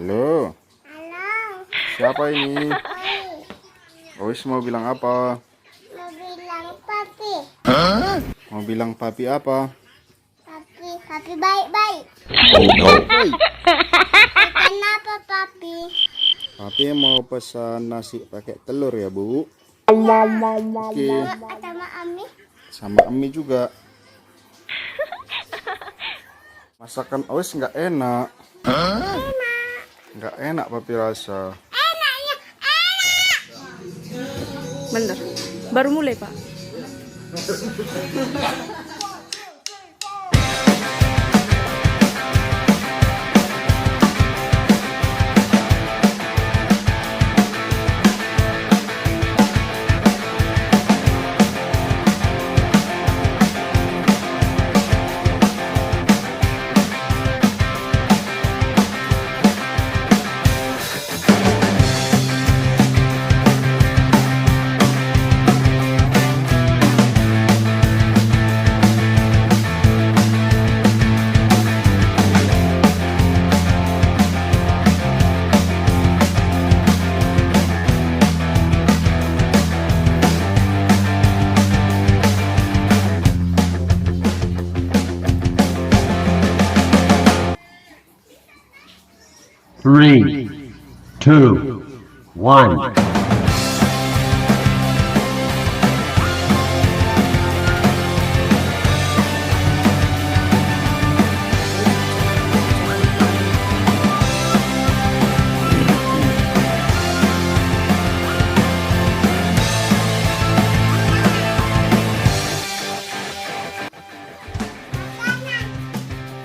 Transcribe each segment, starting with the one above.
Halo, Halo. siapa ini? Oi. Jois mau bilang apa? Mau bilang papi. Mau bilang papi apa? Papi baik-baik. Baik. Kenapa papi? Papi mau pesan nasi pakai telur ya, Bu. Oke, Sama Ami. sama Emi juga. Masakan Jois nggak enak. Nggak enak papi rasa. Enaknya Bener. Baru mulai, Pak. Three, two, one.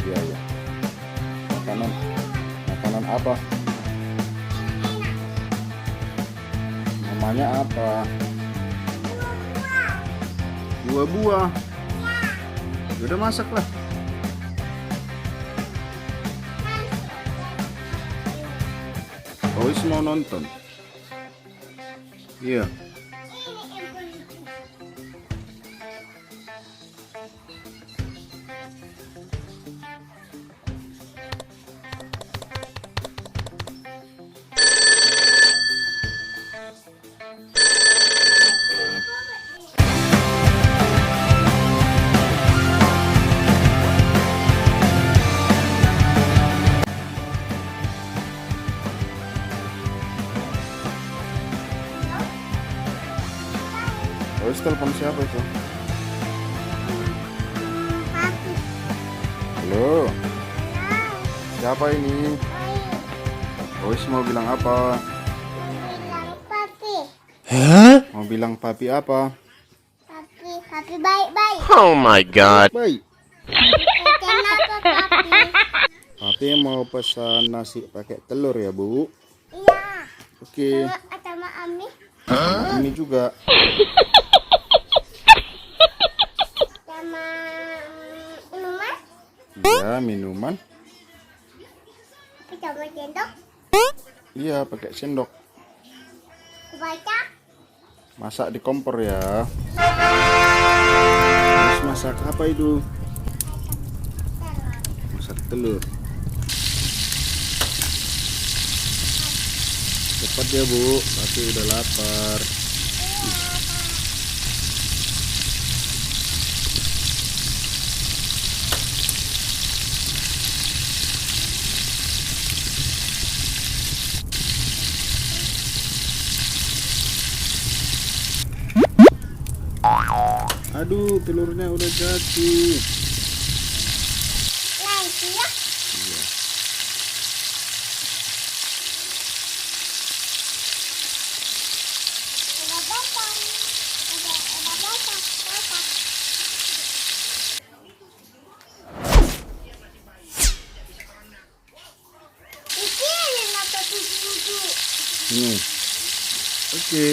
Iya, ya. Makanan apa? Namanya apa? Buah-buah. Udah masak lah. Jois mau nonton. Iya. Jois telepon siapa itu? papi. Halo, siapa ini? Jois mau bilang apa? Bilang papi. Mau bilang papi apa? Papi baik-baik. Oh my god. Baik. Kenapa papi? Papi mau pesan nasi pakai telur ya, Bu. Iya. Oke, Sama Ami. sama Emi juga. Sama minuman. Iya, minuman. Sama sendok. Iya, pakai sendok. Baca. Masak di kompor ya. Terus masak apa itu? Masak telur. Cepat ya, Bu. Papi udah lapar. Aduh, telurnya udah jadi. Lagi ya. Iya. Udah potong. Udah potong. Potong. Ini napa tujuh. Ini. Oke.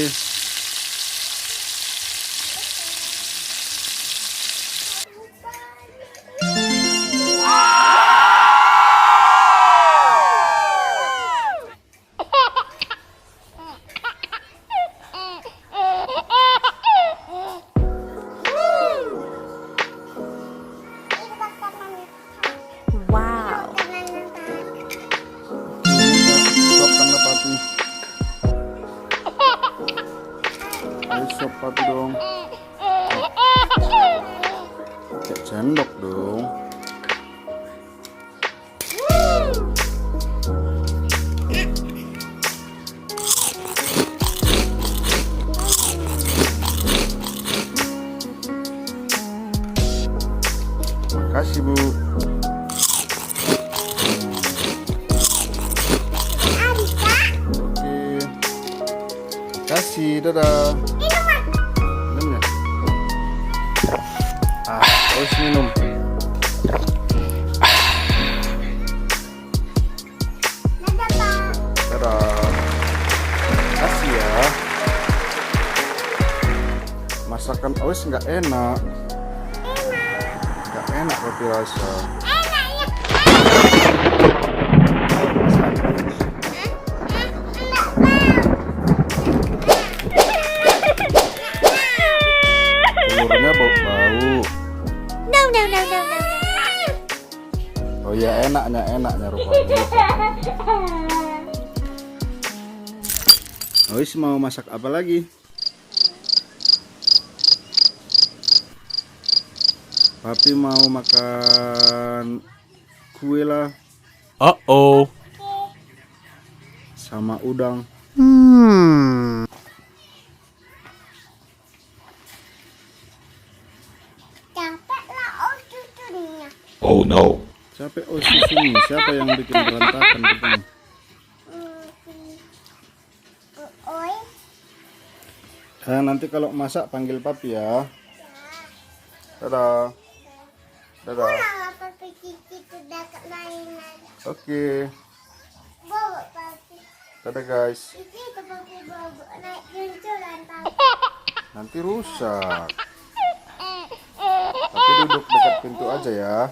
Wow. kasih. Dadah. Minum ya. Terus minum. Dadah. Kasih ya. Masakan Ois nggak enak. Nggak enak kopi rasa. Telurnya bau-bau. No. Oh ya, enaknya rupanya. Ois mau masak apa lagi? Papi mau makan kue lah Uh-oh. sama udang. Capek lah oh cucunya. Oh no. Capek Ois di sini. Siapa yang bikin berantakan begini? Oi. Nanti kalau masak panggil papi ya. Dadah. Dadah. Pulang papi Cici sudah ke mainan. Oke. Bawa papi. Dadah guys. Cici itu papi bawa naik juncuran tapi. Nanti rusak. Tapi duduk dekat pintu aja ya.